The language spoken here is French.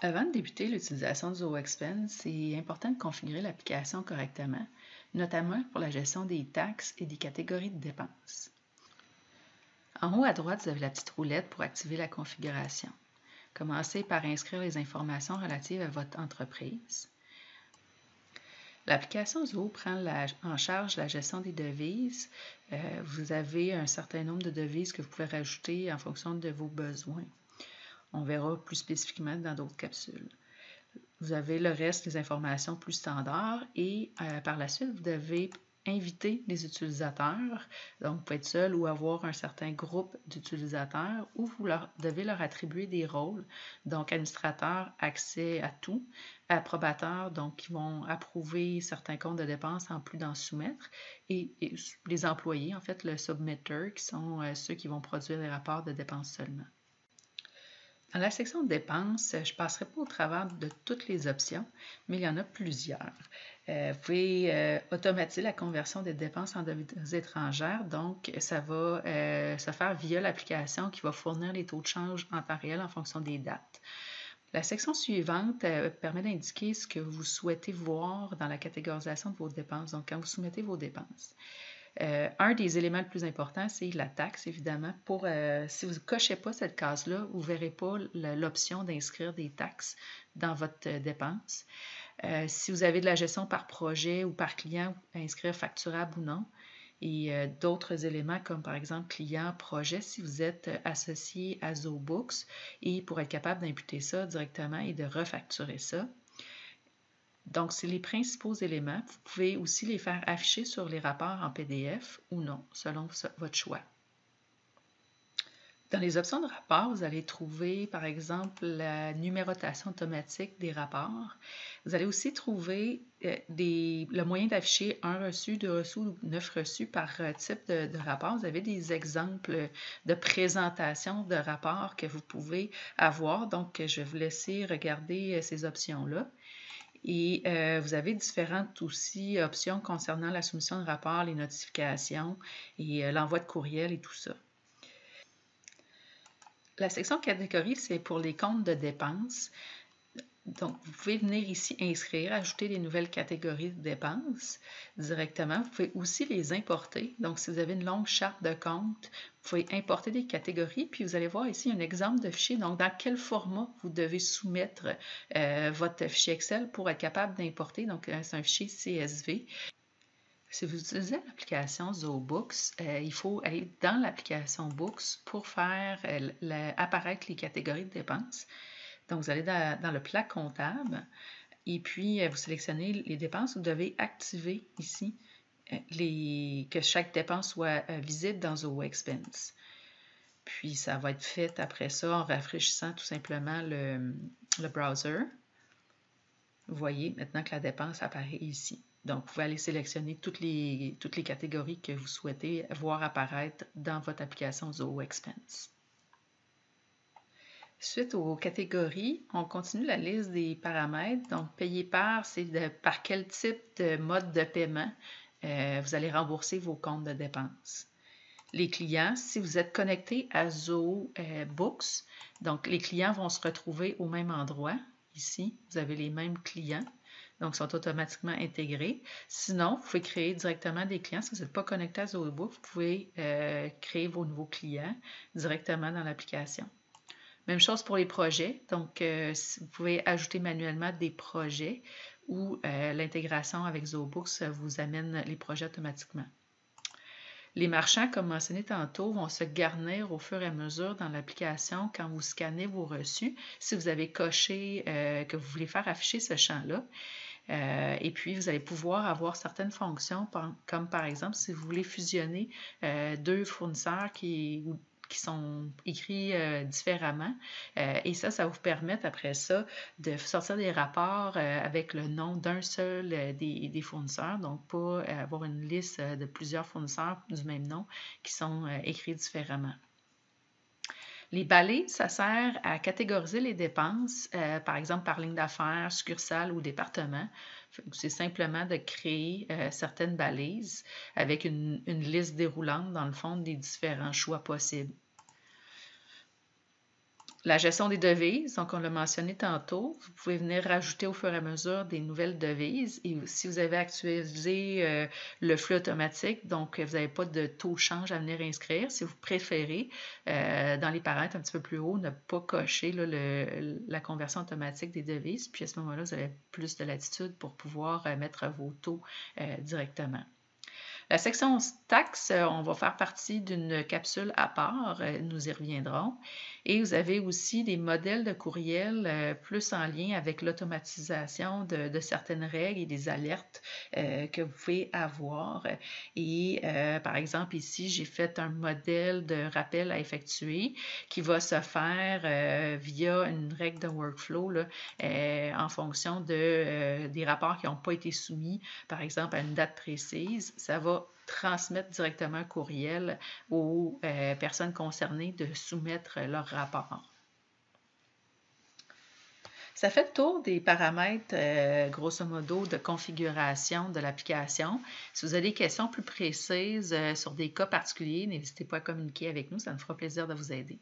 Avant de débuter l'utilisation de ZoOexpense, c'est important de configurer l'application correctement, notamment pour la gestion des taxes et des catégories de dépenses. En haut à droite, vous avez la petite roulette pour activer la configuration. Commencez par inscrire les informations relatives à votre entreprise. L'application Zoho prend en charge la gestion des devises. Vous avez un certain nombre de devises que vous pouvez rajouter en fonction de vos besoins. On verra plus spécifiquement dans d'autres capsules. Vous avez le reste des informations plus standards et par la suite, vous devez inviter les utilisateurs. Donc, vous pouvez être seul ou avoir un certain groupe d'utilisateurs ou vous devez leur attribuer des rôles. Donc, administrateur, accès à tout. Approbateur, donc, qui vont approuver certains comptes de dépenses en plus d'en soumettre. Et les employés, en fait, le submitter, qui sont ceux qui vont produire les rapports de dépenses seulement. Dans la section de dépenses, je ne passerai pas au travers de toutes les options, mais il y en a plusieurs. Vous pouvez automatiser la conversion des dépenses en devises étrangères, donc ça va se faire via l'application qui va fournir les taux de change en temps réel en fonction des dates. La section suivante permet d'indiquer ce que vous souhaitez voir dans la catégorisation de vos dépenses, donc quand vous soumettez vos dépenses. Un des éléments les plus importants, c'est la taxe, évidemment. Si vous ne cochez pas cette case-là, vous ne verrez pas l'option d'inscrire des taxes dans votre dépense. Si vous avez de la gestion par projet ou par client, inscrire facturable ou non. Et d'autres éléments comme par exemple client, projet, si vous êtes associé à ZoBooks et pour être capable d'imputer ça directement et de refacturer ça. Donc, c'est les principaux éléments. Vous pouvez aussi les faire afficher sur les rapports en PDF ou non, selon votre choix. Dans les options de rapport, vous allez trouver, par exemple, la numérotation automatique des rapports. Vous allez aussi trouver le moyen d'afficher un reçu, deux reçus ou 9 reçus par type de rapport. Vous avez des exemples de présentation de rapports que vous pouvez avoir. Donc, je vais vous laisser regarder ces options-là. Et vous avez différentes aussi options concernant la soumission de rapport, les notifications et l'envoi de courriel et tout ça. La section catégorie, c'est pour les comptes de dépenses. Donc, vous pouvez venir ici inscrire, ajouter des nouvelles catégories de dépenses directement. Vous pouvez aussi les importer. Donc, si vous avez une longue charte de comptes, vous pouvez importer des catégories. Puis, vous allez voir ici un exemple de fichier. Donc, dans quel format vous devez soumettre votre fichier Excel pour être capable d'importer. Donc, c'est un fichier CSV. Si vous utilisez l'application ZoBooks, il faut aller dans l'application Books pour faire apparaître les catégories de dépenses. Donc, vous allez dans le plat comptable et puis vous sélectionnez les dépenses. Vous devez activer ici que chaque dépense soit visible dans ZoExpense. Puis, ça va être fait après ça en rafraîchissant tout simplement le browser. Vous voyez maintenant que la dépense apparaît ici. Donc, vous pouvez aller sélectionner toutes les catégories que vous souhaitez voir apparaître dans votre application ZoExpense. Suite aux catégories, on continue la liste des paramètres. Donc, payer par, c'est par quel type de mode de paiement vous allez rembourser vos comptes de dépenses. Les clients, si vous êtes connecté à ZoBooks, donc les clients vont se retrouver au même endroit. Ici, vous avez les mêmes clients, donc ils sont automatiquement intégrés. Sinon, vous pouvez créer directement des clients. Si vous n'êtes pas connecté à ZoBooks, vous pouvez créer vos nouveaux clients directement dans l'application. Même chose pour les projets. Donc, vous pouvez ajouter manuellement des projets ou l'intégration avec ZoBooks vous amène les projets automatiquement. Les marchands, comme mentionné tantôt, vont se garnir au fur et à mesure dans l'application quand vous scannez vos reçus, si vous avez coché que vous voulez faire afficher ce champ-là. Et puis, vous allez pouvoir avoir certaines fonctions, comme par exemple, si vous voulez fusionner deux fournisseurs qui sont écrits différemment. Et ça va vous permettre après ça de sortir des rapports avec le nom d'un seul des fournisseurs, donc pas avoir une liste de plusieurs fournisseurs du même nom qui sont écrits différemment. Les balais, ça sert à catégoriser les dépenses, par exemple par ligne d'affaires, succursale ou département. C'est simplement de créer certaines balises avec une liste déroulante, dans le fond, des différents choix possibles. La gestion des devises, donc on l'a mentionné tantôt, vous pouvez venir rajouter au fur et à mesure des nouvelles devises. Et si vous avez actualisé le flux automatique, donc vous n'avez pas de taux de change à venir inscrire, si vous préférez, dans les paramètres un petit peu plus haut, ne pas cocher là, la conversion automatique des devises. Puis à ce moment-là, vous avez plus de latitude pour pouvoir mettre vos taux directement. La section taxes, on va faire partie d'une capsule à part, nous y reviendrons. Et vous avez aussi des modèles de courriel plus en lien avec l'automatisation de certaines règles et des alertes que vous pouvez avoir. Et par exemple, ici, j'ai fait un modèle de rappel à effectuer qui va se faire via une règle de workflow là, en fonction des rapports qui n'ont pas été soumis, par exemple, à une date précise. Ça va transmettre directement un courriel aux personnes concernées de soumettre leur rapport. Ça fait le tour des paramètres, grosso modo, de configuration de l'application. Si vous avez des questions plus précises sur des cas particuliers, n'hésitez pas à communiquer avec nous, ça nous fera plaisir de vous aider.